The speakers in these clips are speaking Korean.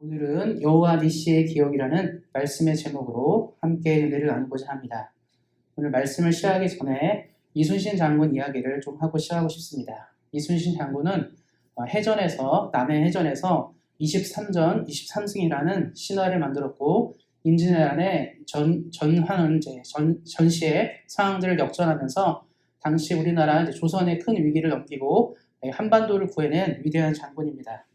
오늘은 여호와 니시의 기억이라는 말씀의 제목으로 함께 은혜를 나누고자 합니다. 오늘 말씀을 시작하기 전에 이순신 장군 이야기를 좀 하고 시작하고 싶습니다. 이순신 장군은 남해 해전에서 23전 23승이라는 신화를 만들었고 임진왜란의 전시의 상황들을 역전하면서 당시 우리나라 조선의 큰 위기를 넘기고 한반도를 구해낸 위대한 장군입니다.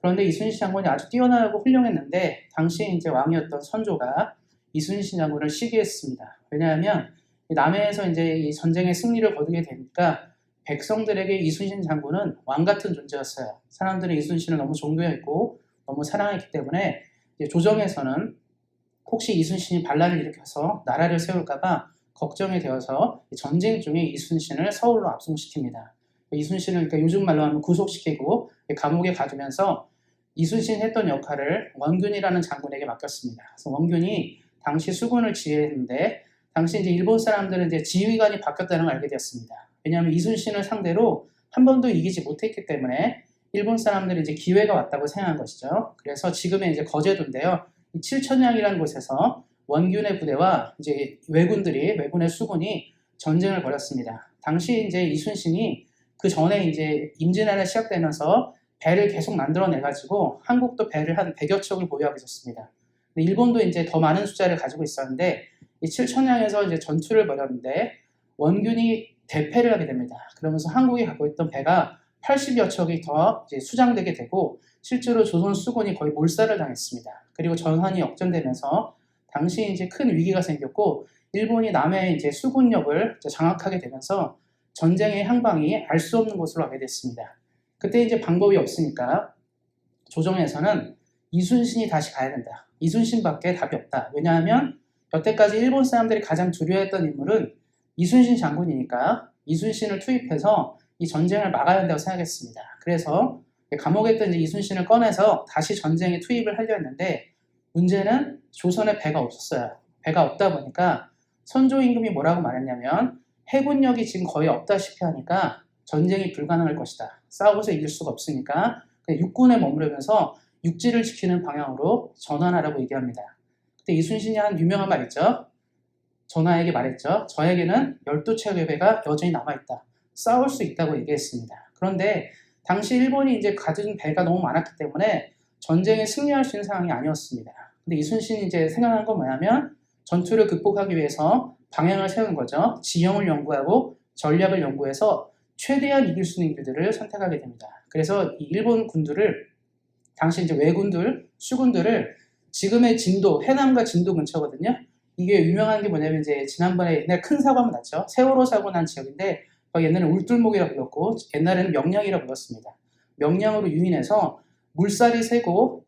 그런데 이순신 장군이 아주 뛰어나고 훌륭했는데 당시 왕이었던 선조가 이순신 장군을 시기했습니다. 왜냐하면 남해에서 이 전쟁의 승리를 거두게 되니까 백성들에게 이순신 장군은 왕 같은 존재였어요. 사람들은 이순신을 너무 존경했고 너무 사랑했기 때문에 조정에서는 혹시 이순신이 반란을 일으켜서 나라를 세울까봐 걱정이 되어서 전쟁 중에 이순신을 서울로 압송시킵니다. 이순신을 그러니까 요즘 말로 하면 구속시키고 감옥에 가두면서 이순신이 했던 역할을 원균이라는 장군에게 맡겼습니다. 그래서 원균이 당시 수군을 지휘했는데 당시 일본 사람들은 지휘관이 바뀌었다는 걸 알게 되었습니다. 왜냐하면 이순신을 상대로 한 번도 이기지 못했기 때문에 일본 사람들이 기회가 왔다고 생각한 것이죠. 그래서 지금의 거제도인데요. 이 칠천량이라는 곳에서 원균의 부대와 왜군의 수군이 전쟁을 벌였습니다. 당시 이순신이 그 전에 임진왜란이 시작되면서 배를 계속 만들어내가지고 한국도 배를 한 100여 척을 보유하고 있었습니다. 일본도 더 많은 숫자를 가지고 있었는데 이 칠천량에서 전투를 벌였는데 원균이 대패를 하게 됩니다. 그러면서 한국이 갖고 있던 배가 80여 척이 더 수장되게 되고 실제로 조선 수군이 거의 몰살을 당했습니다. 그리고 전환이 역전되면서 당시 큰 위기가 생겼고 일본이 남해의 수군력을 장악하게 되면서 전쟁의 향방이 알 수 없는 곳으로 가게 됐습니다. 그때 방법이 없으니까 조정에서는 이순신이 다시 가야 된다. 이순신밖에 답이 없다. 왜냐하면 여태까지 일본 사람들이 가장 두려워했던 인물은 이순신 장군이니까 이순신을 투입해서 이 전쟁을 막아야 한다고 생각했습니다. 그래서 감옥에 있던 이순신을 꺼내서 다시 전쟁에 투입을 하려 했는데 문제는 조선에 배가 없었어요. 배가 없다 보니까 선조 임금이 뭐라고 말했냐면 해군력이 지금 거의 없다시피 하니까 전쟁이 불가능할 것이다. 싸워서 이길 수가 없으니까 육군에 머무르면서 육지를 지키는 방향으로 전환하라고 얘기합니다. 그때 이순신이 한 유명한 말 있죠. 전하에게 말했죠. 저에게는 12척의 배가 여전히 남아있다. 싸울 수 있다고 얘기했습니다. 그런데 당시 일본이 가진 배가 너무 많았기 때문에 전쟁에 승리할 수 있는 상황이 아니었습니다. 근데 이순신이 생각한 건 뭐냐면 전투를 극복하기 위해서 방향을 세우는 거죠. 지형을 연구하고 전략을 연구해서 최대한 이길 수 있는 길들을 선택하게 됩니다. 그래서 이 일본 군들을 당시 왜군들, 수군들을 지금의 진도, 해남과 진도 근처거든요. 이게 유명한 게 뭐냐면 지난번에 옛날 큰 사고 한번 났죠. 세월호 사고 난 지역인데 옛날에는 울tur목이라고 불렀고 옛날에는 명량이라고 불렀습니다. 명량으로 유인해서 물살이 세고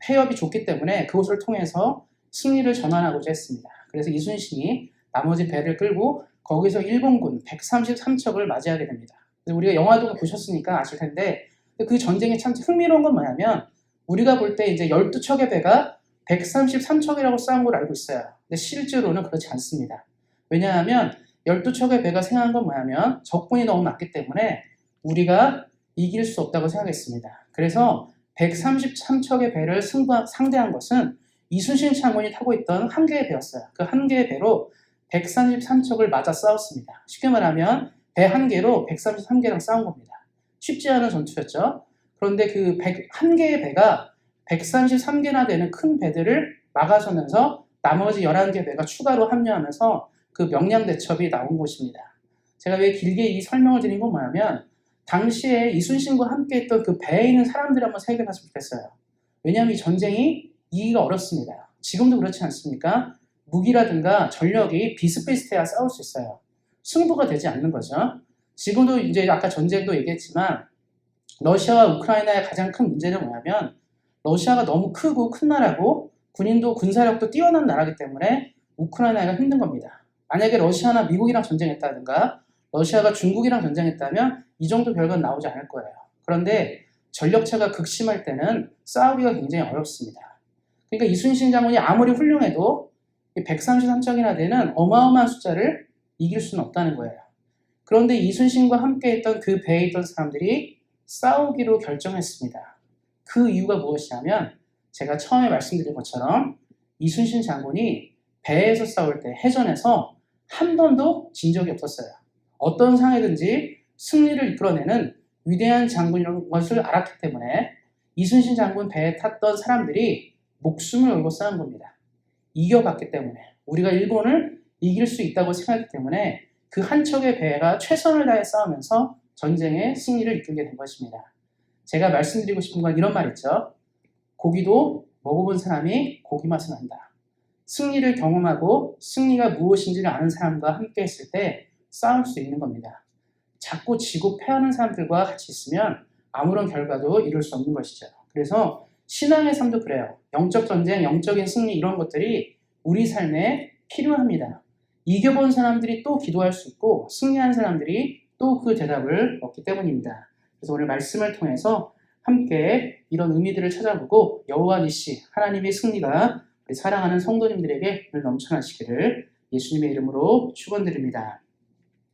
해협이 좁기 때문에 그곳을 통해서 승리를 전환하고자 했습니다. 그래서 이순신이 나머지 배를 끌고 거기서 일본군 133척을 맞이하게 됩니다. 우리가 영화도 보셨으니까 아실 텐데 그 전쟁이 참 흥미로운 건 뭐냐면 우리가 볼 때 12척의 배가 133척이라고 싸운 걸 알고 있어요. 근데 실제로는 그렇지 않습니다. 왜냐하면 12척의 배가 생각한 건 뭐냐면 적군이 너무 많기 때문에 우리가 이길 수 없다고 생각했습니다. 그래서 133척의 배를 상대한 것은 이순신 장군이 타고 있던 한 개의 배였어요. 그 한 개의 배로 133척을 맞아 싸웠습니다. 쉽게 말하면 배 한 개로 133개랑 싸운 겁니다. 쉽지 않은 전투였죠. 그런데 그 한 개의 배가 133개나 되는 큰 배들을 막아서면서 나머지 11개 배가 추가로 합류하면서 그 명량대첩이 나온 곳입니다. 제가 왜 길게 이 설명을 드린 건 뭐냐면 당시에 이순신과 함께 했던 그 배에 있는 사람들을 한번 생각해봤으면 좋겠어요. 왜냐하면 이 전쟁이 이기가 어렵습니다. 지금도 그렇지 않습니까? 무기라든가 전력이 비슷비슷해야 싸울 수 있어요. 승부가 되지 않는 거죠. 지금도 아까 전쟁도 얘기했지만 러시아와 우크라이나의 가장 큰 문제는 뭐냐면 러시아가 너무 크고 큰 나라고 군인도 군사력도 뛰어난 나라이기 때문에 우크라이나가 힘든 겁니다. 만약에 러시아나 미국이랑 전쟁했다든가 러시아가 중국이랑 전쟁했다면 이 정도 결과는 나오지 않을 거예요. 그런데 전력차가 극심할 때는 싸우기가 굉장히 어렵습니다. 그러니까 이순신 장군이 아무리 훌륭해도 133척이나 되는 어마어마한 숫자를 이길 수는 없다는 거예요. 그런데 이순신과 함께 했던 그 배에 있던 사람들이 싸우기로 결정했습니다. 그 이유가 무엇이냐면 제가 처음에 말씀드린 것처럼 이순신 장군이 배에서 싸울 때 해전에서 한 번도 진 적이 없었어요. 어떤 상황이든지 승리를 이끌어내는 위대한 장군이라는 것을 알았기 때문에 이순신 장군 배에 탔던 사람들이 목숨을 걸고 싸운 겁니다. 이겨봤기 때문에, 우리가 일본을 이길 수 있다고 생각했기 때문에 그 한 척의 배가 최선을 다해 싸우면서 전쟁의 승리를 이끌게 된 것입니다. 제가 말씀드리고 싶은 건 이런 말 있죠. 고기도 먹어본 사람이 고기 맛을 안다. 승리를 경험하고 승리가 무엇인지를 아는 사람과 함께 있을 때 싸울 수 있는 겁니다. 자꾸 지고 패하는 사람들과 같이 있으면 아무런 결과도 이룰 수 없는 것이죠. 그래서 신앙의 삶도 그래요. 영적 전쟁, 영적인 승리 이런 것들이 우리 삶에 필요합니다. 이겨본 사람들이 또 기도할 수 있고 승리한 사람들이 또 그 대답을 얻기 때문입니다. 그래서 오늘 말씀을 통해서 함께 이런 의미들을 찾아보고 여호와 니시, 하나님의 승리가 우리 사랑하는 성도님들에게 늘 넘쳐나시기를 예수님의 이름으로 축원드립니다.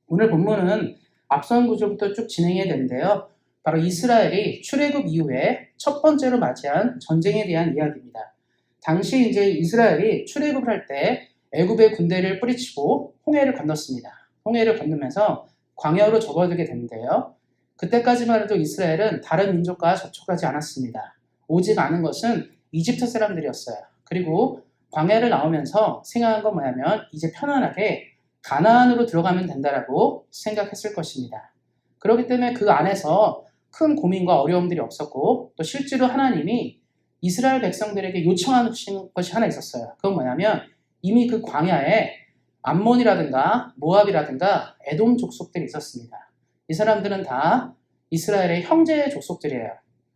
오늘 본문은 앞선 구조부터 쭉 진행해야 되는데요. 바로 이스라엘이 출애굽 이후에 첫 번째로 맞이한 전쟁에 대한 이야기입니다. 당시 이제 이스라엘이 출애굽을 할 때 애굽의 군대를 뿌리치고 홍해를 건넜습니다. 홍해를 건너면서 광야로 접어들게 됐는데요. 그때까지만 해도 이스라엘은 다른 민족과 접촉하지 않았습니다. 오직 아는 것은 이집트 사람들이었어요. 그리고 광야를 나오면서 생각한 건 뭐냐면 이제 편안하게 가나안으로 들어가면 된다라고 생각했을 것입니다. 그렇기 때문에 그 안에서 큰 고민과 어려움들이 없었고 또 실제로 하나님이 이스라엘 백성들에게 요청하신 것이 하나 있었어요. 그건 뭐냐면 이미 그 광야에 암몬이라든가 모압이라든가 에돔 족속들이 있었습니다. 이 사람들은 다 이스라엘의 형제 족속들이에요.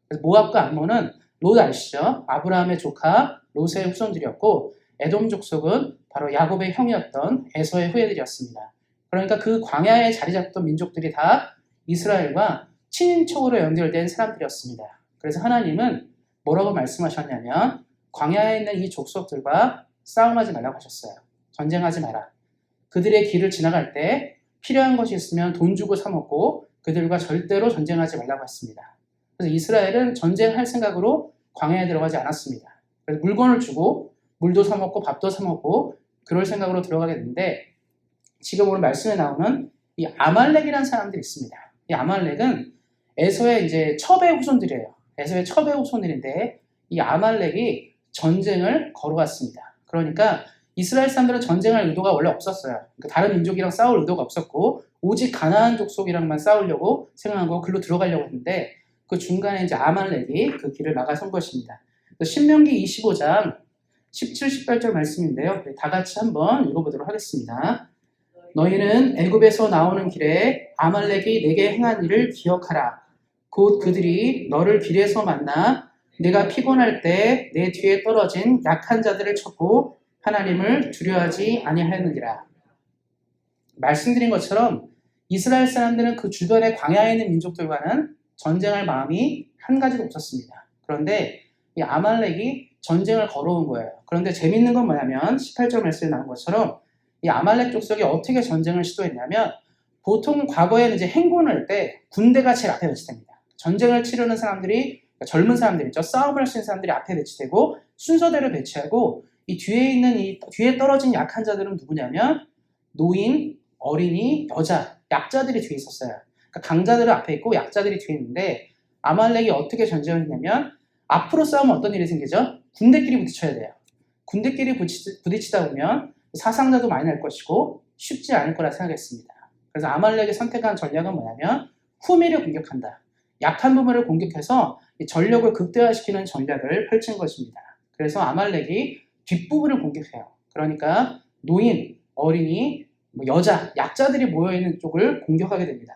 그래서 모압과 암몬은 롯 아시죠? 아브라함의 조카 롯의 후손들이었고 에돔 족속은 바로 야곱의 형이었던 에서의 후예들이었습니다. 그러니까 그 광야에 자리 잡던 민족들이 다 이스라엘과 친인척으로 연결된 사람들이었습니다. 그래서 하나님은 뭐라고 말씀하셨냐면 광야에 있는 이 족속들과 싸움하지 말라고 하셨어요. 전쟁하지 마라. 그들의 길을 지나갈 때 필요한 것이 있으면 돈 주고 사 먹고 그들과 절대로 전쟁하지 말라고 했습니다. 그래서 이스라엘은 전쟁할 생각으로 광야에 들어가지 않았습니다. 그래서 물건을 주고 물도 사 먹고 밥도 사 먹고 그럴 생각으로 들어가게 됐는데 지금 오늘 말씀에 나오는 이 아말렉이라는 사람들이 있습니다. 이 아말렉은 에서의 이제 첩의 후손들이에요. 에서의 첩의 후손들인데 이 아말렉이 전쟁을 걸어왔습니다. 그러니까 이스라엘 사람들은 전쟁할 의도가 원래 없었어요. 그러니까 다른 민족이랑 싸울 의도가 없었고 오직 가나안 족속이랑만 싸우려고 생각하고 글로 들어가려고 했는데 그 중간에 이제 아말렉이 그 길을 막아선 것입니다. 신명기 25장 17, 18절 말씀인데요. 다 같이 한번 읽어보도록 하겠습니다. 너희는 애굽에서 나오는 길에 아말렉이 내게 행한 일을 기억하라. 곧 그들이 너를 길에서 만나 내가 피곤할 때 내 뒤에 떨어진 약한 자들을 쳤고 하나님을 두려워하지 아니하였느니라. 말씀드린 것처럼 이스라엘 사람들은 그 주변의 광야에 있는 민족들과는 전쟁할 마음이 한 가지도 없었습니다. 그런데 이 아말렉이 전쟁을 걸어온 거예요. 그런데 재밌는 건 뭐냐면 18절 말씀에 나온 것처럼 이 아말렉 족속이 어떻게 전쟁을 시도했냐면 보통 과거에는 이제 행군을 할 때 군대가 제일 앞에 배치됩니다. 전쟁을 치르는 사람들이 젊은 사람들이죠. 싸움을 할 수 있는 사람들이 앞에 배치되고 순서대로 배치하고 이 뒤에 있는 이 뒤에 떨어진 약한 자들은 누구냐면 노인, 어린이, 여자, 약자들이 뒤에 있었어요. 그러니까 강자들은 앞에 있고 약자들이 뒤에 있는데 아말렉이 어떻게 전쟁을 했냐면 앞으로 싸우면 어떤 일이 생기죠? 군대끼리 부딪혀야 돼요. 군대끼리 부딪히다 보면 사상자도 많이 날 것이고 쉽지 않을 거라 생각했습니다. 그래서 아말렉이 선택한 전략은 뭐냐면 후미를 공격한다. 약한 부분을 공격해서 전력을 극대화시키는 전략을 펼친 것입니다. 그래서 아말렉이 뒷부분을 공격해요. 그러니까 노인, 어린이, 여자, 약자들이 모여있는 쪽을 공격하게 됩니다.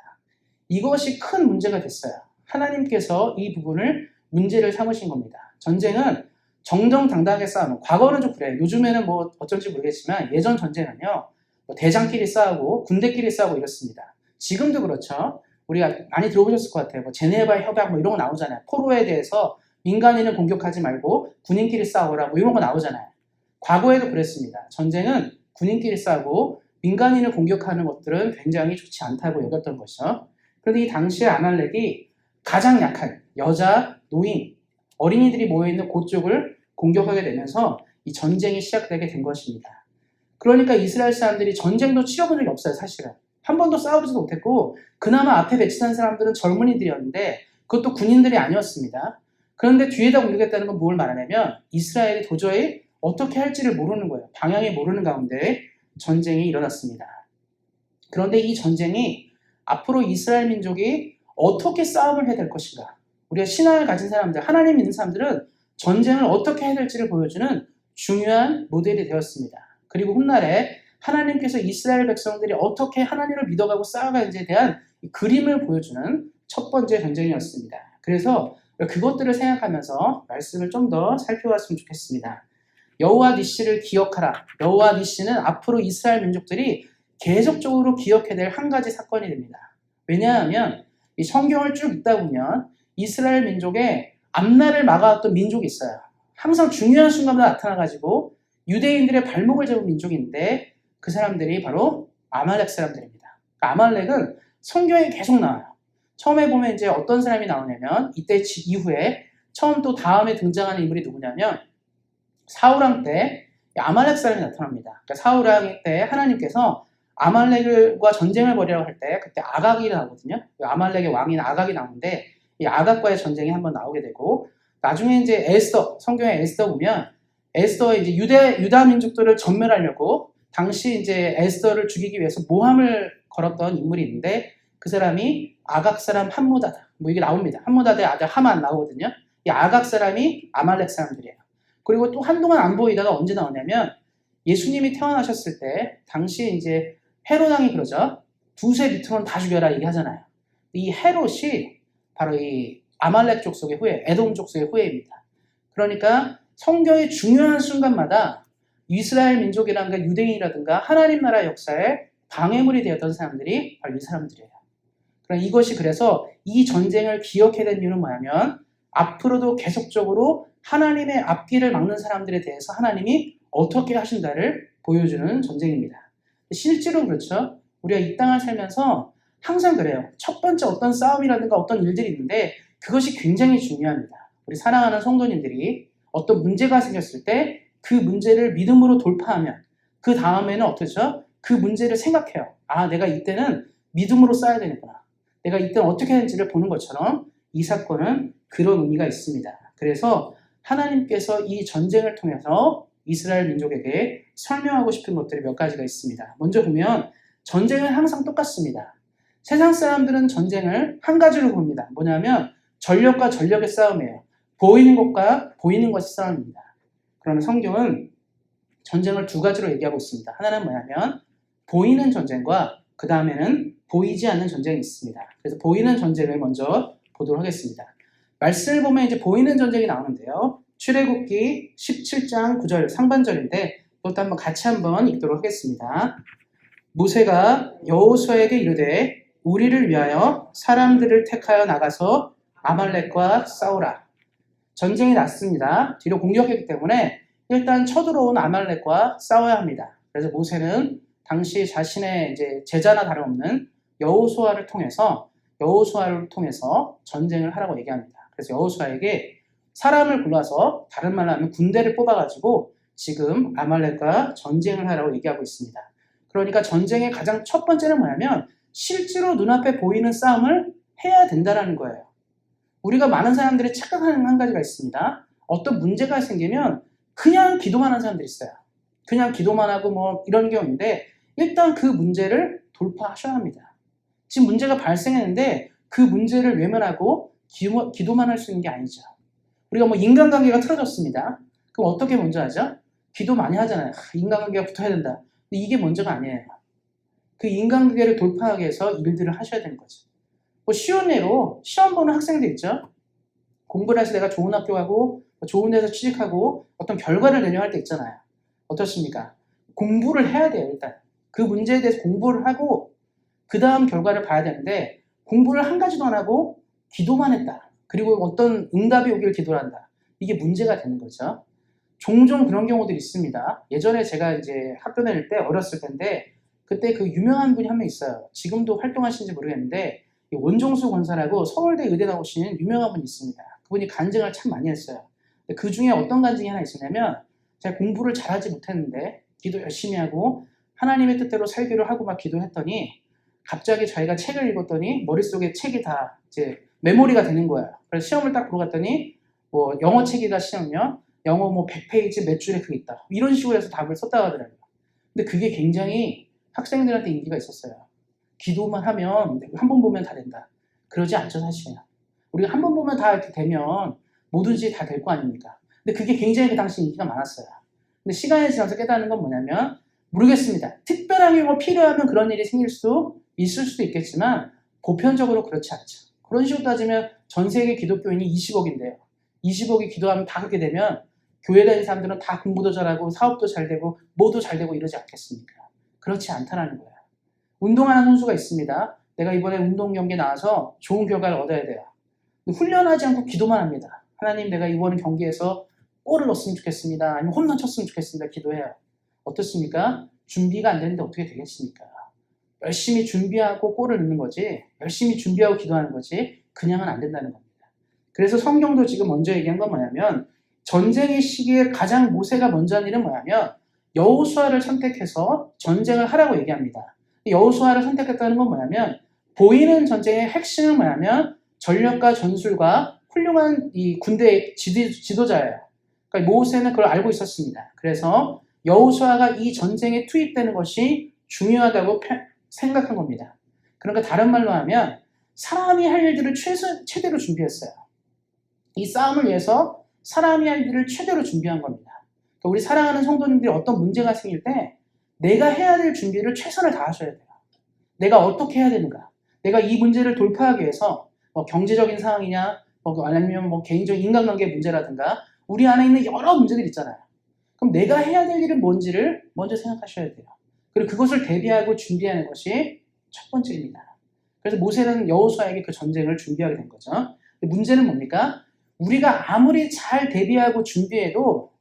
이것이 큰 문제가 됐어요. 하나님께서 이 부분을 문제를 삼으신 겁니다. 전쟁은 정정당당하게 싸우는, 과거는 좀 그래요. 요즘에는 뭐 어쩐지 모르겠지만 예전 전쟁은요, 대장끼리 싸우고 군대끼리 싸우고 이렇습니다. 지금도 그렇죠. 우리가 많이 들어보셨을 것 같아요. 제네바 협약 이런 거 나오잖아요. 포로에 대해서 민간인을 공격하지 말고 군인끼리 싸우라 이런 거 나오잖아요. 과거에도 그랬습니다. 전쟁은 군인끼리 싸우고 민간인을 공격하는 것들은 굉장히 좋지 않다고 여겼던 것이죠. 그런데 이 당시에 아말렉이 가장 약한 여자, 노인, 어린이들이 모여있는 그쪽을 공격하게 되면서 이 전쟁이 시작되게 된 것입니다. 그러니까 이스라엘 사람들이 전쟁도 치러본 적이 없어요, 사실은. 한 번도 싸워보지도 못했고, 그나마 앞에 배치된 사람들은 젊은이들이었는데, 그것도 군인들이 아니었습니다. 그런데 뒤에다 공격했다는 건 뭘 말하냐면, 이스라엘이 도저히 어떻게 할지를 모르는 거예요. 방향이 모르는 가운데 전쟁이 일어났습니다. 그런데 이 전쟁이 앞으로 이스라엘 민족이 어떻게 싸움을 해야 될 것인가? 우리가 신앙을 가진 사람들, 하나님 믿는 사람들은 전쟁을 어떻게 해야 될지를 보여주는 중요한 모델이 되었습니다. 그리고 훗날에 하나님께서 이스라엘 백성들이 어떻게 하나님을 믿어가고 싸워가는지에 대한 그림을 보여주는 첫 번째 전쟁이었습니다. 그래서 그것들을 생각하면서 말씀을 좀 더 살펴봤으면 좋겠습니다. 여호와 니시를 기억하라. 여호와 니시는 앞으로 이스라엘 민족들이 계속적으로 기억해야 될 한 가지 사건이 됩니다. 왜냐하면 이 성경을 쭉 읽다 보면 이스라엘 민족의 앞날을 막아왔던 민족이 있어요. 항상 중요한 순간마다 나타나가지고 유대인들의 발목을 잡은 민족인데 그 사람들이 바로 아말렉 사람들입니다. 아말렉은 성경에 계속 나와요. 처음에 보면 이제 어떤 사람이 나오냐면 이때 이후에 처음 또 다음에 등장하는 인물이 누구냐면 사울왕 때 아말렉 사람이 나타납니다. 그러니까 사울왕 때 하나님께서 아말렉과 전쟁을 벌이라고 할 때 그때 아각이 나오거든요. 아말렉의 왕인 아각이 나오는데 이 아각과의 전쟁이 한번 나오게 되고 나중에 이제 에스더, 성경에 에스더 보면 에스더가 이제 유다 민족들을 전멸하려고 당시 이제 에스더를 죽이기 위해서 모함을 걸었던 인물이 있는데 그 사람이 아각 사람 함무다다. 뭐 이게 나옵니다. 함무다다의 아들 하만 나오거든요. 이 아각 사람이 아말렉 사람들이에요. 그리고 또 한동안 안 보이다가 언제 나오냐면 예수님이 태어나셨을 때 당시 이제 헤롯왕이 그러죠. 두세 밑으로는 다 죽여라 얘기하잖아요. 이 헤롯이 바로 이 아말렉 족속의 후예, 에돔 족속의 후예입니다. 그러니까 성경의 중요한 순간마다 이스라엘 민족이라든가 유대인이라든가 하나님 나라 역사에 방해물이 되었던 사람들이 바로 이 사람들이에요. 그럼 이것이 그래서 이 전쟁을 기억해야 되는 이유는 뭐냐면 앞으로도 계속적으로 하나님의 앞길을 막는 사람들에 대해서 하나님이 어떻게 하신다를 보여주는 전쟁입니다. 실제로 그렇죠. 우리가 이 땅을 살면서 항상 그래요. 첫 번째 어떤 싸움이라든가 어떤 일들이 있는데 그것이 굉장히 중요합니다. 우리 사랑하는 성도님들이 어떤 문제가 생겼을 때 그 문제를 믿음으로 돌파하면 그 다음에는 어떻죠? 그 문제를 생각해요. 아, 내가 이때는 믿음으로 싸야 되는구나. 내가 이때는 어떻게 하는지를 보는 것처럼 이 사건은 그런 의미가 있습니다. 그래서 하나님께서 이 전쟁을 통해서 이스라엘 민족에게 설명하고 싶은 것들이 몇 가지가 있습니다. 먼저 보면 전쟁은 항상 똑같습니다. 세상 사람들은 전쟁을 한 가지로 봅니다. 뭐냐면 전력과 전력의 싸움이에요. 보이는 것과 보이는 것의 싸움입니다. 그러나 성경은 전쟁을 두 가지로 얘기하고 있습니다. 하나는 뭐냐면 보이는 전쟁과 그 다음에는 보이지 않는 전쟁이 있습니다. 그래서 보이는 전쟁을 먼저 보도록 하겠습니다. 말씀을 보면 이제 보이는 전쟁이 나오는데요. 출애굽기 17장 9절 상반절인데 그것도 한번 같이 한번 읽도록 하겠습니다. 모세가 여호수아에게 이르되 우리를 위하여 사람들을 택하여 나가서 아말렉과 싸우라. 전쟁이 났습니다. 뒤로 공격했기 때문에 일단 쳐들어온 아말렉과 싸워야 합니다. 그래서 모세는 당시 자신의 이제 제자나 다름없는 여호수아를 통해서 전쟁을 하라고 얘기합니다. 그래서 여호수아에게 사람을 골라서 다른 말로 하면 군대를 뽑아가지고 지금 아말렉과 전쟁을 하라고 얘기하고 있습니다. 그러니까 전쟁의 가장 첫 번째는 뭐냐면 실제로 눈앞에 보이는 싸움을 해야 된다는 거예요. 우리가 많은 사람들이 착각하는 한 가지가 있습니다. 어떤 문제가 생기면 그냥 기도만 하는 사람들이 있어요. 그냥 기도만 하고 뭐 이런 경우인데 일단 그 문제를 돌파하셔야 합니다. 지금 문제가 발생했는데 그 문제를 외면하고 기도만 할 수 있는 게 아니죠. 우리가 뭐 인간관계가 틀어졌습니다. 그럼 어떻게 먼저 하죠? 기도 많이 하잖아요. 인간관계가 붙어야 된다. 근데 이게 먼저가 아니에요. 그 인간관계를 돌파하기 위해서 일들을 하셔야 되는 거죠. 뭐 쉬운 예로 시험 보는 학생들 있죠. 공부를 해서 내가 좋은 학교 가고 좋은 데서 취직하고 어떤 결과를 내려야 할 때 있잖아요. 어떻습니까? 공부를 해야 돼요. 일단 그 문제에 대해서 공부를 하고 그 다음 결과를 봐야 되는데 공부를 한 가지도 안 하고 기도만 했다. 그리고 어떤 응답이 오길 기도를 한다. 이게 문제가 되는 거죠. 종종 그런 경우들이 있습니다. 예전에 제가 이제 학교 다닐 때 어렸을 텐데 그때 그 유명한 분이 한 명 있어요. 지금도 활동하시는지 모르겠는데 원종수 권사라고 서울대 의대 나오신 유명한 분이 있습니다. 그분이 간증을 참 많이 했어요. 그 중에 어떤 간증이 하나 있었냐면 제가 공부를 잘하지 못했는데 기도 열심히 하고 하나님의 뜻대로 살기로 하고 막 기도했더니 갑자기 자기가 책을 읽었더니 머릿속에 책이 다 이제 메모리가 되는 거야. 그래서 시험을 딱 보러 갔더니 뭐 영어 책이다 시험이면 영어 뭐 100페이지 몇 줄에 그게 있다. 이런 식으로 해서 답을 썼다고 하더라고요. 근데 그게 굉장히 학생들한테 인기가 있었어요. 기도만 하면 한 번 보면 다 된다. 그러지 않죠, 사실은. 우리가 한 번 보면 다 이렇게 되면 뭐든지 다 될 거 아닙니까? 근데 그게 굉장히 그 당시 인기가 많았어요. 근데 시간이 지나서 깨닫는 건 뭐냐면 모르겠습니다. 특별하게 뭐 필요하면 그런 일이 생길 수도 있을 수도 있겠지만 보편적으로 그렇지 않죠. 그런 식으로 따지면 전 세계 기독교인이 20억인데요. 20억이 기도하면 다 그렇게 되면 교회 다니는 사람들은 다 공부도 잘하고 사업도 잘 되고 뭐도 잘 되고 이러지 않겠습니까? 그렇지 않다는 거예요. 운동하는 선수가 있습니다. 내가 이번에 운동 경기에 나와서 좋은 결과를 얻어야 돼요. 훈련하지 않고 기도만 합니다. 하나님 내가 이번 경기에서 골을 넣었으면 좋겠습니다. 아니면 홈런 쳤으면 좋겠습니다. 기도해요. 어떻습니까? 준비가 안 되는데 어떻게 되겠습니까? 열심히 준비하고 골을 넣는 거지 열심히 준비하고 기도하는 거지 그냥은 안 된다는 겁니다. 그래서 성경도 지금 먼저 얘기한 건 뭐냐면 전쟁의 시기에 가장 모세가 먼저 한 일은 뭐냐면 여호수아를 선택해서 전쟁을 하라고 얘기합니다. 여호수아를 선택했다는 건 뭐냐면 보이는 전쟁의 핵심은 뭐냐면 전력과 전술과 훌륭한 이 군대의 지도자예요. 그러니까 모세는 그걸 알고 있었습니다. 그래서 여호수아가 이 전쟁에 투입되는 것이 중요하다고 생각한 겁니다. 그러니까 다른 말로 하면 사람이 할 일들을 최대로 준비했어요. 이 싸움을 위해서 사람이 할 일을 최대로 준비한 겁니다. 그러니까 우리 사랑하는 성도님들이 어떤 문제가 생길 때 내가 해야 될 준비를 최선을 다하셔야 돼요. 내가 어떻게 해야 되는가? 내가 이 문제를 돌파하기 위해서 뭐 경제적인 상황이냐, 아니면 뭐 개인적인 인간관계 문제라든가 우리 안에 있는 여러 문제들이 있잖아요. 그럼 내가 해야 될 일은 뭔지를 먼저 생각하셔야 돼요. 그리고 그것을 대비하고 준비하는 것이 첫 번째입니다. 그래서 모세는 여호수아에게 그 전쟁을 준비하게 된 거죠. 문제는 뭡니까? 우리가 아무리 잘 대비하고 준비해도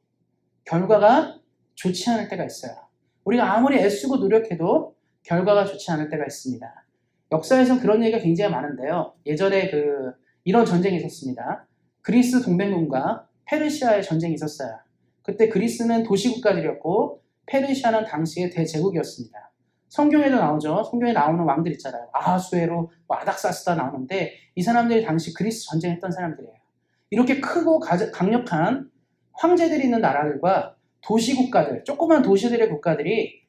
결과가 좋지 않을 때가 있어요. 우리가 아무리 애쓰고 노력해도 결과가 좋지 않을 때가 있습니다. 역사에서는 그런 얘기가 굉장히 많은데요. 예전에 이런 전쟁이 있었습니다. 그리스 동맹군과 페르시아의 전쟁이 있었어요. 그때 그리스는 도시국가들이었고 페르시아는 당시의 대제국이었습니다. 성경에도 나오죠. 성경에 나오는 왕들 있잖아요. 아하수에로, 아닥사스다 나오는데 이 사람들이 당시 그리스 전쟁했던 사람들이에요. 이렇게 크고 강력한 황제들이 있는 나라들과 도시국가들, 조그만 도시들의 국가들이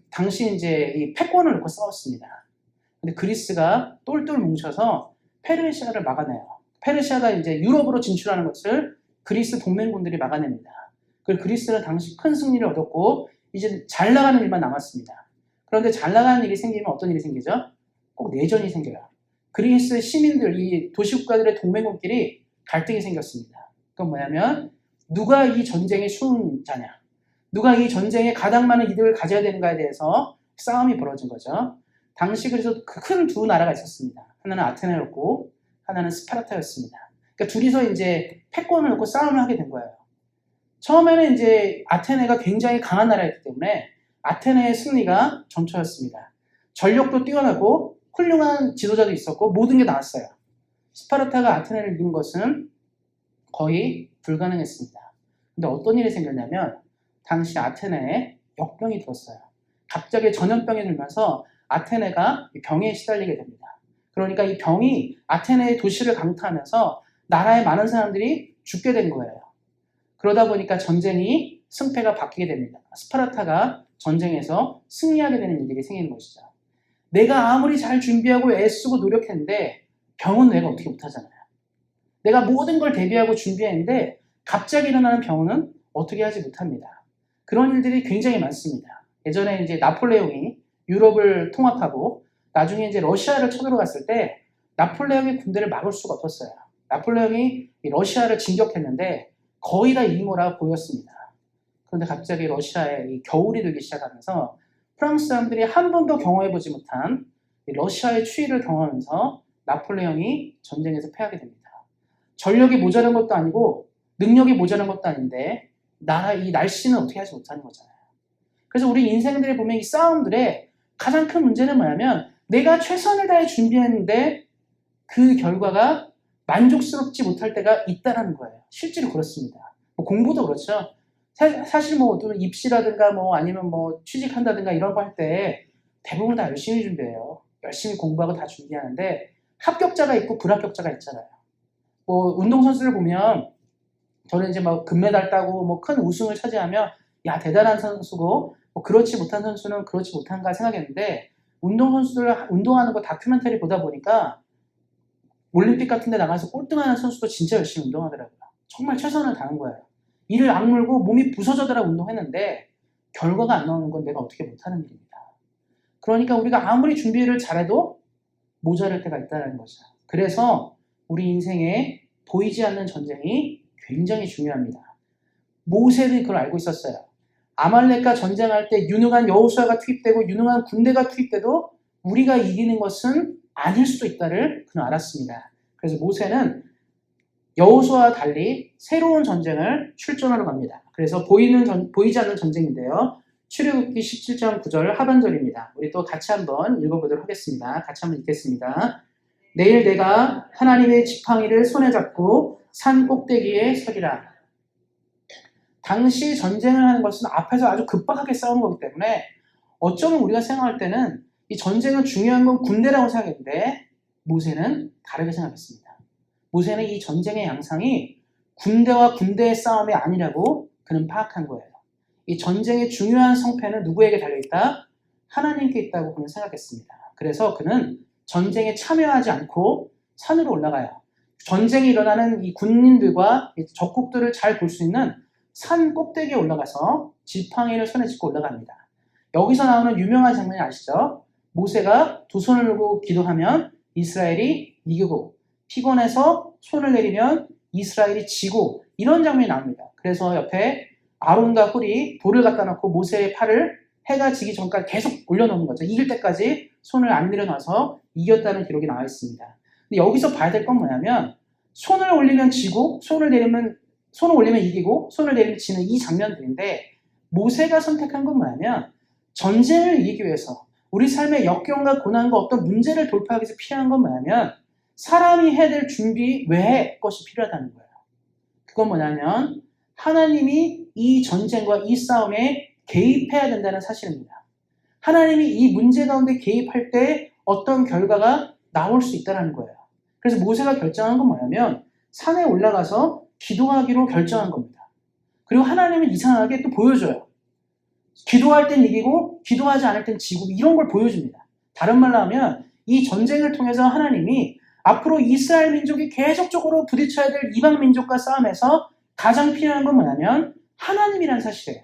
당시 이제 이 패권을 놓고 싸웠습니다. 근데 그리스가 똘똘 뭉쳐서 페르시아를 막아내요. 페르시아가 이제 유럽으로 진출하는 것을 그리스 동맹군들이 막아냅니다. 그리고 그리스는 당시 큰 승리를 얻었고 이제 잘 나가는 일만 남았습니다. 그런데 잘 나가는 일이 생기면 어떤 일이 생기죠? 꼭 내전이 생겨요. 그리스 시민들, 이 도시국가들의 동맹국끼리 갈등이 생겼습니다. 그건 뭐냐면 누가 이 전쟁의 수훈자냐, 누가 이 전쟁에 가장 많은 이득을 가져야 되는가에 대해서 싸움이 벌어진 거죠. 당시 그래서 큰 두 나라가 있었습니다. 하나는 아테네였고 하나는 스파르타였습니다. 그러니까 둘이서 이제 패권을 놓고 싸움을 하게 된 거예요. 처음에는 이제 아테네가 굉장히 강한 나라였기 때문에 아테네의 승리가 전초였습니다. 전력도 뛰어나고 훌륭한 지도자도 있었고 모든 게 나왔어요. 스파르타가 아테네를 이긴 것은 거의 불가능했습니다. 근데 어떤 일이 생겼냐면 당시 아테네에 역병이 들었어요. 갑자기 전염병이 들면서 아테네가 병에 시달리게 됩니다. 그러니까 이 병이 아테네의 도시를 강타하면서 나라의 많은 사람들이 죽게 된 거예요. 그러다 보니까 전쟁이 승패가 바뀌게 됩니다. 스파르타가 전쟁에서 승리하게 되는 일들이 생기는 것이죠. 내가 아무리 잘 준비하고 애쓰고 노력했는데 병은 내가 어떻게 못하잖아요. 내가 모든 걸 대비하고 준비했는데 갑자기 일어나는 병은 어떻게 하지 못합니다. 그런 일들이 굉장히 많습니다. 예전에 이제 나폴레옹이 유럽을 통합하고 나중에 이제 러시아를 쳐들어갔을 때 나폴레옹의 군대를 막을 수가 없었어요. 나폴레옹이 러시아를 진격했는데 거의 다 이긴 거라 보였습니다. 그런데 갑자기 러시아에 이 겨울이 들기 시작하면서 프랑스 사람들이 한 번도 경험해보지 못한 러시아의 추위를 경험하면서 나폴레옹이 전쟁에서 패하게 됩니다. 전력이 모자란 것도 아니고 능력이 모자란 것도 아닌데 이 날씨는 어떻게 하지 못하는 거잖아요. 그래서 우리 인생들에 보면 이 싸움들의 가장 큰 문제는 뭐냐면 내가 최선을 다해 준비했는데 그 결과가 만족스럽지 못할 때가 있다는 거예요. 실제로 그렇습니다. 뭐 공부도 그렇죠. 사실 뭐 어떤 입시라든가 뭐 아니면 뭐 취직한다든가 이런 거 할 때 대부분 다 열심히 준비해요. 열심히 공부하고 다 준비하는데 합격자가 있고 불합격자가 있잖아요. 뭐 운동선수를 보면 저는 이제 막 금메달 따고 뭐 큰 우승을 차지하면 야 대단한 선수고 뭐 그렇지 못한 선수는 그렇지 못한가 생각했는데 운동선수들 운동하는 거 다큐멘터리 보다 보니까 올림픽 같은 데 나가서 꼴등하는 선수도 진짜 열심히 운동하더라고요. 정말 최선을 다한 거예요. 이를 악물고 몸이 부서져더라 운동했는데 결과가 안 나오는 건 내가 어떻게 못하는 일입니다. 그러니까 우리가 아무리 준비를 잘해도 모자랄 때가 있다는 거죠. 그래서 우리 인생에 보이지 않는 전쟁이 굉장히 중요합니다. 모세는 그걸 알고 있었어요. 아말렉과 전쟁할 때 유능한 여호수아가 투입되고 유능한 군대가 투입돼도 우리가 이기는 것은 아닐 수도 있다를 그는 알았습니다. 그래서 모세는 여호수아와 달리 새로운 전쟁을 출전하러 갑니다. 그래서 보이지 않는 전쟁인데요. 출애굽기 17장 9절 하반절입니다. 우리 또 같이 한번 읽어보도록 하겠습니다. 같이 한번 읽겠습니다. 내일 내가 하나님의 지팡이를 손에 잡고 산 꼭대기에 서리라. 당시 전쟁을 하는 것은 앞에서 아주 급박하게 싸우는 거기 때문에 어쩌면 우리가 생각할 때는 이 전쟁은 중요한 건 군대라고 생각했는데 모세는 다르게 생각했습니다. 모세는 이 전쟁의 양상이 군대와 군대의 싸움이 아니라고 그는 파악한 거예요. 이 전쟁의 중요한 성패는 누구에게 달려있다? 하나님께 있다고 그는 생각했습니다. 그래서 그는 전쟁에 참여하지 않고 산으로 올라가요. 전쟁이 일어나는 이 군인들과 적국들을 잘 볼 수 있는 산 꼭대기에 올라가서 지팡이를 손에 짚고 올라갑니다. 여기서 나오는 유명한 장면이 아시죠? 모세가 두 손을 들고 기도하면 이스라엘이 이기고 피곤해서 손을 내리면 이스라엘이 지고 이런 장면이 나옵니다. 그래서 옆에 아론과 홀이 돌을 갖다 놓고 모세의 팔을 해가 지기 전까지 계속 올려놓는 거죠. 이길 때까지 손을 안 내려놔서 이겼다는 기록이 나와 있습니다. 근데 여기서 봐야 될 건 뭐냐면 손을 올리면 지고 손을 올리면 이기고 손을 내리면 지는 이 장면들인데 모세가 선택한 건 뭐냐면 전쟁을 이기기 위해서 우리 삶의 역경과 고난과 어떤 문제를 돌파하기 위해서 필요한 건 뭐냐면 사람이 해야 될 준비 외의 것이 필요하다는 거예요. 그건 뭐냐면 하나님이 이 전쟁과 이 싸움에 개입해야 된다는 사실입니다. 하나님이 이 문제 가운데 개입할 때 어떤 결과가 나올 수 있다는 거예요. 그래서 모세가 결정한 건 뭐냐면 산에 올라가서 기도하기로 결정한 겁니다. 그리고 하나님은 이상하게 또 보여줘요. 기도할 땐 이기고 기도하지 않을 땐 지고 이런 걸 보여줍니다. 다른 말로 하면 이 전쟁을 통해서 하나님이 앞으로 이스라엘 민족이 계속적으로 부딪혀야 될 이방 민족과 싸움에서 가장 필요한 건 뭐냐면 하나님이라는 사실이에요.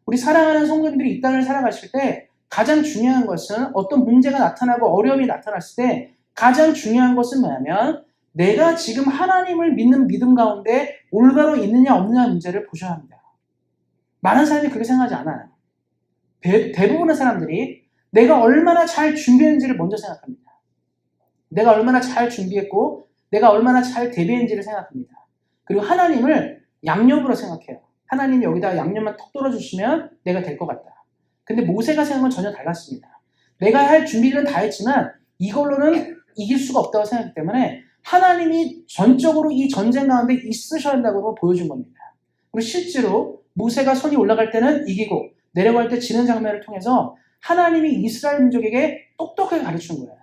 우리 사랑하는 성도님들이 이 땅을 살아가실 때 가장 중요한 것은 어떤 문제가 나타나고 어려움이 나타났을 때 가장 중요한 것은 뭐냐면 내가 지금 하나님을 믿는 믿음 가운데 올바로 있느냐 없느냐 문제를 보셔야 합니다. 많은 사람이 그렇게 생각하지 않아요. 대부분의 사람들이 내가 얼마나 잘 준비했는지를 먼저 생각합니다. 내가 얼마나 잘 준비했고 내가 얼마나 잘 대비했는지를 생각합니다. 그리고 하나님을 양념으로 생각해요. 하나님이 여기다 양념만 턱 떨어주시면 내가 될 것 같다. 근데 모세가 생각은 전혀 달랐습니다. 내가 할 준비는 다 했지만 이걸로는 이길 수가 없다고 생각하기 때문에 하나님이 전적으로 이 전쟁 가운데 있으셔야 한다고 보여준 겁니다. 그리고 실제로 모세가 손이 올라갈 때는 이기고 내려갈 때 지는 장면을 통해서 하나님이 이스라엘 민족에게 똑똑하게 가르치는 거예요.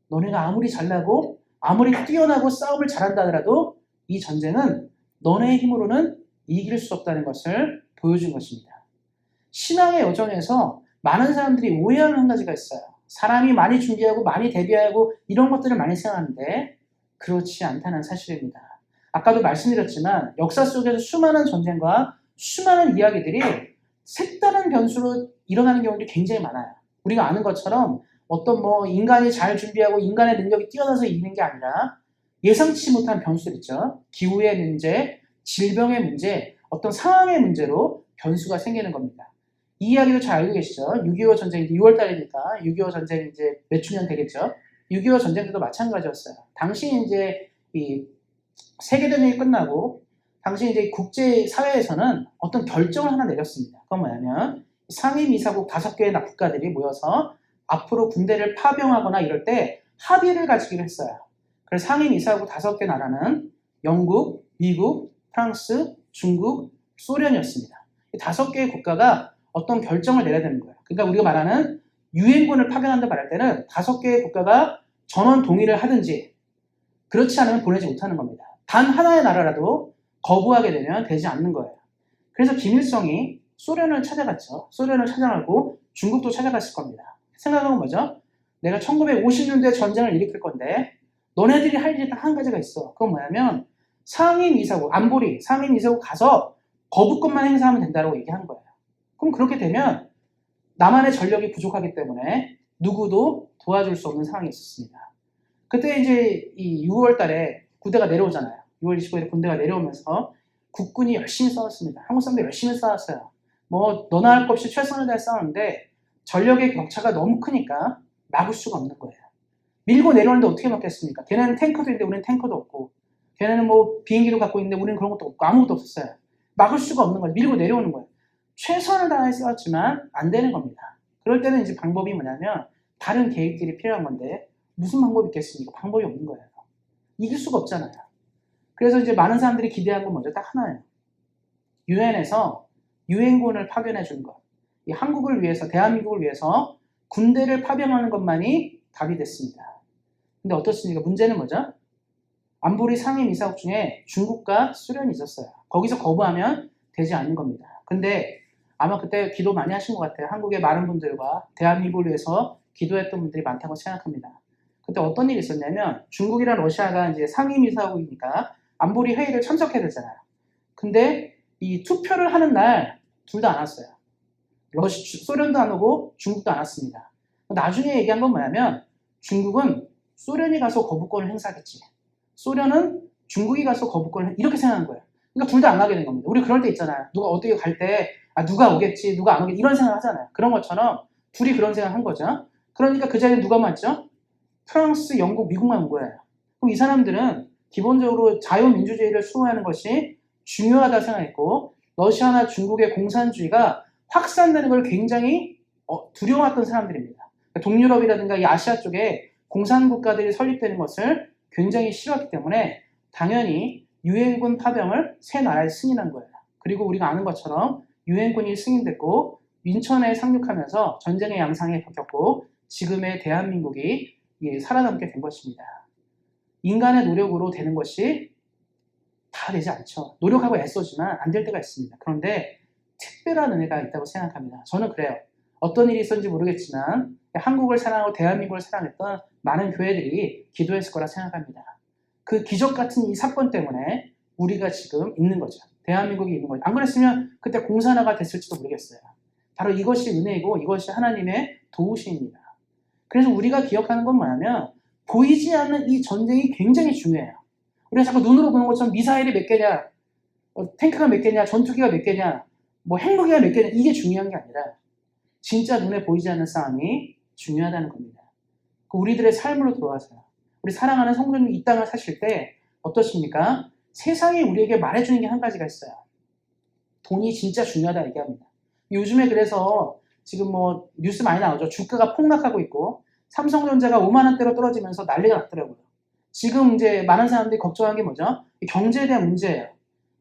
너네가 아무리 잘나고 아무리 뛰어나고 싸움을 잘한다 하더라도 이 전쟁은 너네의 힘으로는 이길 수 없다는 것을 보여준 것입니다. 신앙의 여정에서 많은 사람들이 오해하는 한 가지가 있어요. 사람이 많이 준비하고 많이 대비하고 이런 것들을 많이 생각하는데 그렇지 않다는 사실입니다. 아까도 말씀드렸지만 역사 속에서 수많은 전쟁과 수많은 이야기들이 색다른 변수로 일어나는 경우도 굉장히 많아요. 우리가 아는 것처럼 어떤 인간이 잘 준비하고 인간의 능력이 뛰어나서 이기는 게 아니라 예상치 못한 변수들 있죠. 기후의 문제, 질병의 문제, 어떤 상황의 문제로 변수가 생기는 겁니다. 이 이야기도 잘 알고 계시죠? 6.25 전쟁이 6월 달이니까 6.25 전쟁이 이제 몇 주년 되겠죠? 6.25 전쟁 때도 마찬가지였어요. 당시 이제 이 세계대전이 끝나고 당시 이제 국제사회에서는 어떤 결정을 하나 내렸습니다. 그건 뭐냐면 상임이사국 5개의 국가들이 모여서 앞으로 군대를 파병하거나 이럴 때 합의를 가지기로 했어요. 그래서 상임이사국 5개 나라는 영국, 미국, 프랑스, 중국, 소련이었습니다. 이 5개의 국가가 어떤 결정을 내려야 되는 거예요. 그러니까 우리가 말하는 유엔군을 파견한다 말할 때는 5개의 국가가 전원 동의를 하든지 그렇지 않으면 보내지 못하는 겁니다. 단 하나의 나라라도 거부하게 되면 되지 않는 거예요. 그래서 김일성이 소련을 찾아갔죠. 소련을 찾아가고 중국도 찾아갔을 겁니다. 생각은 뭐죠? 내가 1950년도에 전쟁을 일으킬 건데 너네들이 할 일이 딱 한 가지가 있어. 그건 뭐냐면 상임이사국, 안보리 상임이사국 가서 거부권만 행사하면 된다고 얘기한 거예요. 그럼 그렇게 되면 나만의 전력이 부족하기 때문에 누구도 도와줄 수 없는 상황이 있었습니다. 그때 이제 이 6월 달에 군대가 내려오잖아요. 6월 25일에 군대가 내려오면서 국군이 열심히 싸웠습니다. 한국 사람들 열심히 싸웠어요. 뭐 너나 할 것 없이 최선을 다해 싸우는데 전력의 격차가 너무 크니까 막을 수가 없는 거예요. 밀고 내려오는데 어떻게 막겠습니까? 걔네는 탱커도 있는데 우리는 탱커도 없고 걔네는 뭐 비행기도 갖고 있는데 우리는 그런 것도 없고 아무것도 없었어요. 막을 수가 없는 거예요. 밀고 내려오는 거예요. 최선을 다해 싸웠지만 안 되는 겁니다. 그럴 때는 이제 방법이 뭐냐면 다른 계획들이 필요한 건데 무슨 방법이 있겠습니까? 방법이 없는 거예요. 이길 수가 없잖아요. 그래서 이제 많은 사람들이 기대한 건 먼저 딱 하나예요. 유엔에서 유엔군을 파견해 주는 것. 이 한국을 위해서, 대한민국을 위해서 군대를 파병하는 것만이 답이 됐습니다. 근데 어떻습니까? 문제는 뭐죠? 안보리 상임이사국 중에 중국과 소련이 있었어요. 거기서 거부하면 되지 않는 겁니다. 근데 아마 그때 기도 많이 하신 것 같아요. 한국의 많은 분들과 대한민국을 위해서 기도했던 분들이 많다고 생각합니다. 그때 어떤 일이 있었냐면 중국이랑 러시아가 이제 상임이사국이니까 안보리 회의를 참석해야 되잖아요. 근데 이 투표를 하는 날 둘 다 안 왔어요. 소련도 안 오고 중국도 안 왔습니다. 나중에 얘기한 건 뭐냐면 중국은 소련이 가서 거부권을 행사하겠지. 소련은 중국이 가서 거부권을 이렇게 생각한 거예요. 그러니까 둘 다 안 가게 된 겁니다. 우리 그럴 때 있잖아요. 누가 어떻게 갈 때 누가 오겠지, 누가 안 오겠지 이런 생각 하잖아요. 그런 것처럼 둘이 그런 생각 한 거죠. 그러니까 그 자리에 누가 맞죠? 프랑스, 영국, 미국만 온 거예요. 그럼 이 사람들은 기본적으로 자유민주주의를 수호하는 것이 중요하다 생각했고 러시아나 중국의 공산주의가 확산되는 걸 굉장히 두려워했던 사람들입니다. 그러니까 동유럽이라든가 이 아시아 쪽에 공산국가들이 설립되는 것을 굉장히 싫어했기 때문에 당연히 유엔군 파병을 새 나라에 승인한 거예요. 그리고 우리가 아는 것처럼 유엔군이 승인됐고 인천에 상륙하면서 전쟁의 양상이 바뀌었고 지금의 대한민국이 살아남게 된 것입니다. 인간의 노력으로 되는 것이 다 되지 않죠. 노력하고 애써지만 안 될 때가 있습니다. 그런데 특별한 은혜가 있다고 생각합니다. 저는 그래요. 어떤 일이 있었는지 모르겠지만 한국을 사랑하고 대한민국을 사랑했던 많은 교회들이 기도했을 거라 생각합니다. 그 기적 같은 이 사건 때문에 우리가 지금 있는 거죠. 대한민국이 있는 거죠. 안 그랬으면 그때 공산화가 됐을지도 모르겠어요. 바로 이것이 은혜이고 이것이 하나님의 도우심입니다. 그래서 우리가 기억하는 건 뭐냐면 보이지 않는 이 전쟁이 굉장히 중요해요. 우리가 자꾸 눈으로 보는 것처럼 미사일이 몇 개냐, 탱크가 몇 개냐, 전투기가 몇 개냐, 뭐 핵무기가 몇 개냐 이게 중요한 게 아니라 진짜 눈에 보이지 않는 싸움이 중요하다는 겁니다. 우리들의 삶으로 돌아와서요. 우리 사랑하는 성도님 이 땅을 사실 때 어떻습니까? 세상이 우리에게 말해주는 게 한 가지가 있어요. 돈이 진짜 중요하다 얘기합니다. 요즘에 그래서 지금 뭐 뉴스 많이 나오죠. 주가가 폭락하고 있고 삼성전자가 5만 원대로 떨어지면서 난리가 났더라고요. 지금 이제 많은 사람들이 걱정하는 게 뭐죠? 경제에 대한 문제예요.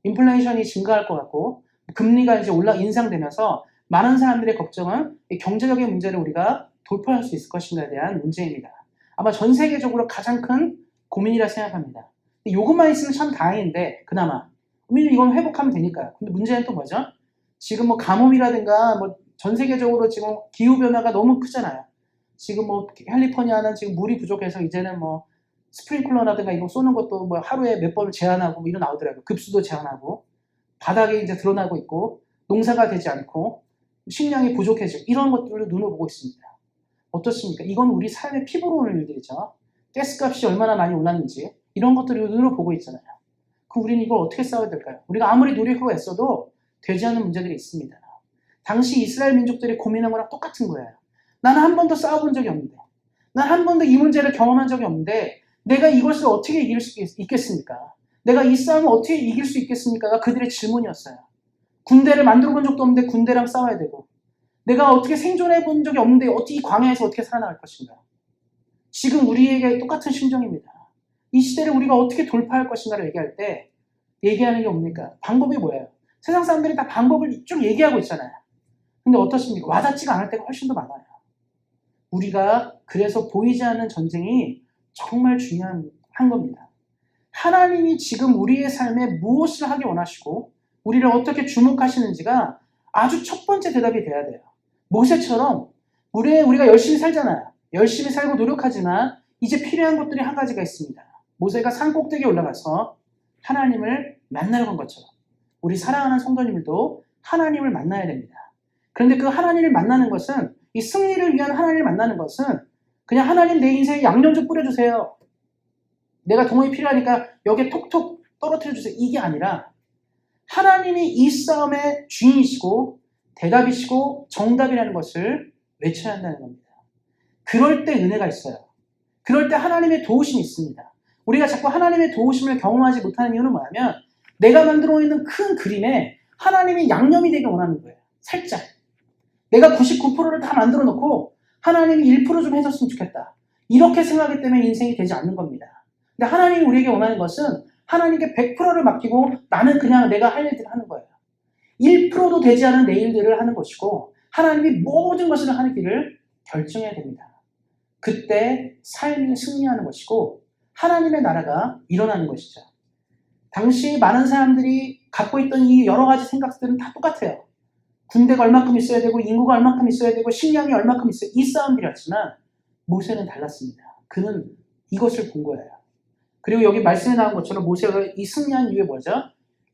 인플레이션이 증가할 것 같고 금리가 이제 인상되면서 많은 사람들의 걱정은 이 경제적인 문제를 우리가 돌파할 수 있을 것인가에 대한 문제입니다. 아마 전 세계적으로 가장 큰 고민이라 생각합니다. 이것만 있으면 참 다행인데 그나마 이건 회복하면 되니까요. 근데 문제는 또 뭐죠? 지금 뭐 가뭄이라든가 뭐 전 세계적으로 지금 기후 변화가 너무 크잖아요. 지금 뭐 캘리포니아는 지금 물이 부족해서 이제는 뭐 스프링클러라든가 이거 쏘는 것도 뭐 하루에 몇 번을 제한하고 뭐 이런 나오더라고요. 급수도 제한하고 바닥에 이제 드러나고 있고 농사가 되지 않고 식량이 부족해지고 이런 것들을 눈으로 보고 있습니다. 어떻습니까? 이건 우리 삶의 피부로 오는 일들이죠. 가스값이 얼마나 많이 올랐는지 이런 것들을 눈으로 보고 있잖아요. 그럼 우리는 이걸 어떻게 싸워야 될까요? 우리가 아무리 노력하고 애써도 되지 않는 문제들이 있습니다. 당시 이스라엘 민족들이 고민한 거랑 똑같은 거예요. 나는 한 번도 싸워본 적이 없는데 난 한 번도 이 문제를 경험한 적이 없는데 내가 이것을 어떻게 이길 수 있겠습니까? 내가 이 싸움을 어떻게 이길 수 있겠습니까?가 그들의 질문이었어요. 군대를 만들어 본 적도 없는데 군대랑 싸워야 되고 내가 어떻게 생존해 본 적이 없는데 어떻게 이 광야에서 어떻게 살아나갈 것인가? 지금 우리에게 똑같은 심정입니다. 이 시대를 우리가 어떻게 돌파할 것인가를 얘기할 때 얘기하는 게 뭡니까? 방법이 뭐예요? 세상 사람들이 다 방법을 쭉 얘기하고 있잖아요. 근데 어떻습니까? 와닿지가 않을 때가 훨씬 더 많아요. 우리가 그래서 보이지 않는 전쟁이 정말 중요한 겁니다. 하나님이 지금 우리의 삶에 무엇을 하기 원하시고 우리를 어떻게 주목하시는지가 아주 첫 번째 대답이 돼야 돼요. 모세처럼 우리가 열심히 살잖아요. 열심히 살고 노력하지만 이제 필요한 것들이 한 가지가 있습니다. 모세가 산 꼭대기에 올라가서 하나님을 만나러 간 것처럼 우리 사랑하는 성도님들도 하나님을 만나야 됩니다. 그런데 그 하나님을 만나는 것은 이 승리를 위한 하나님을 만나는 것은 그냥 하나님 내 인생에 양념 좀 뿌려주세요. 내가 도움이 필요하니까 여기에 톡톡 떨어뜨려주세요. 이게 아니라 하나님이 이 싸움의 주인이시고 대답이시고 정답이라는 것을 외쳐야 한다는 겁니다. 그럴 때 은혜가 있어요. 그럴 때 하나님의 도우심이 있습니다. 우리가 자꾸 하나님의 도우심을 경험하지 못하는 이유는 뭐냐면 내가 만들어 있는 큰 그림에 하나님이 양념이 되길 원하는 거예요. 살짝. 내가 99%를 다 만들어 놓고 하나님이 1% 좀 해줬으면 좋겠다. 이렇게 생각하기 때문에 인생이 되지 않는 겁니다. 근데 하나님이 우리에게 원하는 것은 하나님께 100%를 맡기고 나는 그냥 내가 할 일들을 하는 거예요. 1%도 되지 않은 내 일들을 하는 것이고 하나님이 모든 것을 하는 길을 결정해야 됩니다. 그때 삶이 승리하는 것이고 하나님의 나라가 일어나는 것이죠. 당시 많은 사람들이 갖고 있던 이 여러 가지 생각들은 다 똑같아요. 군대가 얼마큼 있어야 되고 인구가 얼마큼 있어야 되고 식량이 얼마큼 있어야 이 싸움들이었지만 모세는 달랐습니다. 그는 이것을 본 거예요. 그리고 여기 말씀에 나온 것처럼 모세가 이 승리한 이유에 뭐죠?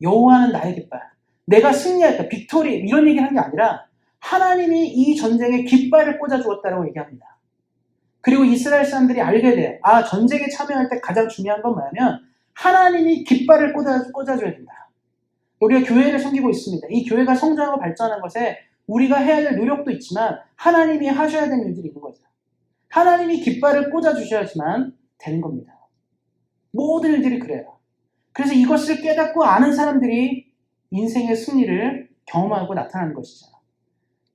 여호와는 나의 깃발. 내가 승리했다. 빅토리 이런 얘기를 한 게 아니라 하나님이 이 전쟁에 깃발을 꽂아주었다고 얘기합니다. 그리고 이스라엘 사람들이 알게 돼요. 아, 전쟁에 참여할 때 가장 중요한 건 뭐냐면 하나님이 깃발을 꽂아줘야 된다. 우리가 교회를 섬기고 있습니다. 이 교회가 성장하고 발전하는 것에 우리가 해야 될 노력도 있지만 하나님이 하셔야 되는 일들이 있는 거죠. 하나님이 깃발을 꽂아주셔야지만 되는 겁니다. 모든 일들이 그래요. 그래서 이것을 깨닫고 아는 사람들이 인생의 승리를 경험하고 나타나는 것이죠.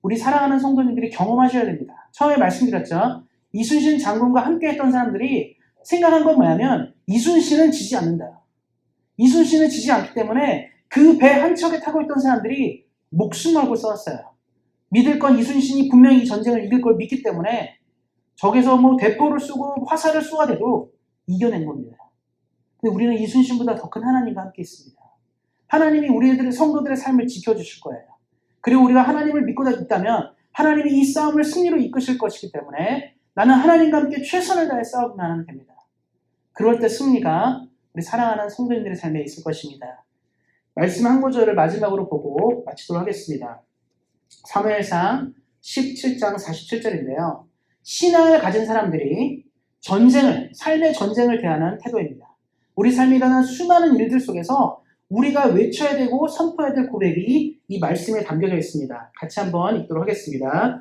우리 사랑하는 성도님들이 경험하셔야 됩니다. 처음에 말씀드렸죠. 이순신 장군과 함께 했던 사람들이 생각한 건 뭐냐면 이순신은 지지 않는다. 이순신은 지지 않기 때문에 그 배 한 척에 타고 있던 사람들이 목숨 걸고 싸웠어요. 믿을 건 이순신이 분명히 이 전쟁을 이길 걸 믿기 때문에 적에서 뭐 대포를 쏘고 화살을 쏘아대도 이겨낸 겁니다. 근데 우리는 이순신보다 더 큰 하나님과 함께 있습니다. 하나님이 우리들의 성도들의 삶을 지켜주실 거예요. 그리고 우리가 하나님을 믿고 있다면 하나님이 이 싸움을 승리로 이끄실 것이기 때문에 나는 하나님과 함께 최선을 다해 싸우기만 하면 됩니다. 그럴 때 승리가 우리 사랑하는 성도님들의 삶에 있을 것입니다. 말씀 한 구절을 마지막으로 보고 마치도록 하겠습니다. 사무엘상 17장 47절인데요. 신앙을 가진 사람들이 삶의 전쟁을 대하는 태도입니다. 우리 삶이라는 수많은 일들 속에서 우리가 외쳐야 되고 선포해야 될 고백이 이 말씀에 담겨져 있습니다. 같이 한번 읽도록 하겠습니다.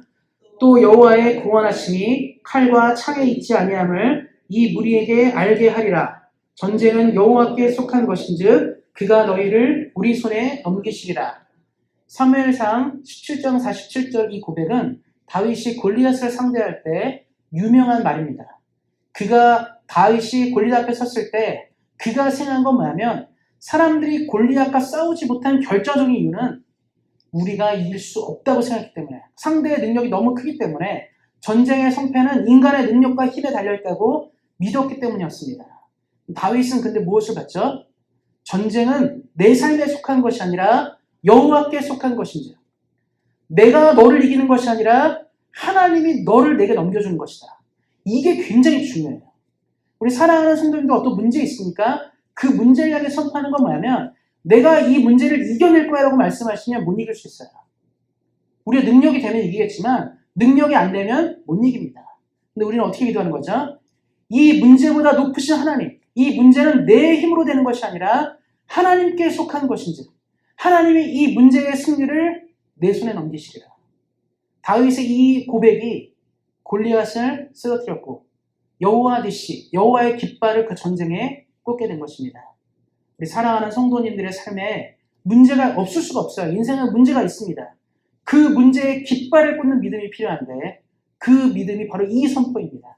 또 여호와의 구원하심이 칼과 창에 있지 아니함을 이 무리에게 알게 하리라. 전쟁은 여호와께 속한 것인즉 그가 너희를 우리 손에 넘기시리라. 사무엘상 17장 47절 이 고백은 다윗이 골리앗을 상대할 때 유명한 말입니다. 다윗이 골리앗 앞에 섰을 때 그가 생각한 건 뭐냐면 사람들이 골리앗과 싸우지 못한 결정적인 이유는 우리가 이길 수 없다고 생각했기 때문에 상대의 능력이 너무 크기 때문에 전쟁의 성패는 인간의 능력과 힘에 달려있다고 믿었기 때문이었습니다. 다윗은 근데 무엇을 봤죠? 전쟁은 내 삶에 속한 것이 아니라 여호와께 속한 것인지 내가 너를 이기는 것이 아니라 하나님이 너를 내게 넘겨주는 것이다. 이게 굉장히 중요해요. 우리 사랑하는 성도님들 어떤 문제 있습니까? 그 문제를 향해 선포하는 건 뭐냐면 내가 이 문제를 이겨낼 거야 라고 말씀하시면 못 이길 수 있어요. 우리의 능력이 되면 이기겠지만 능력이 안 되면 못 이깁니다. 근데 우리는 어떻게 기도하는 거죠? 이 문제보다 높으신 하나님, 이 문제는 내 힘으로 되는 것이 아니라 하나님께 속한 것인지 하나님이 이 문제의 승리를 내 손에 넘기시리라. 다윗의 이 고백이 골리앗을 쓰러뜨렸고 여호와의 깃발을 그 전쟁에 꽂게 된 것입니다. 우리 사랑하는 성도님들의 삶에 문제가 없을 수가 없어요. 인생에 문제가 있습니다. 그 문제에 깃발을 꽂는 믿음이 필요한데 그 믿음이 바로 이 선포입니다.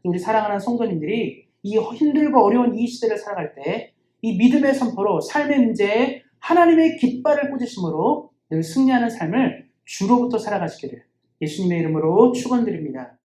우리 사랑하는 성도님들이 이 힘들고 어려운 이 시대를 살아갈 때 이 믿음의 선포로 삶의 문제에 하나님의 깃발을 꽂으심으로 늘 승리하는 삶을 주로부터 살아가시기를 예수님의 이름으로 축원드립니다.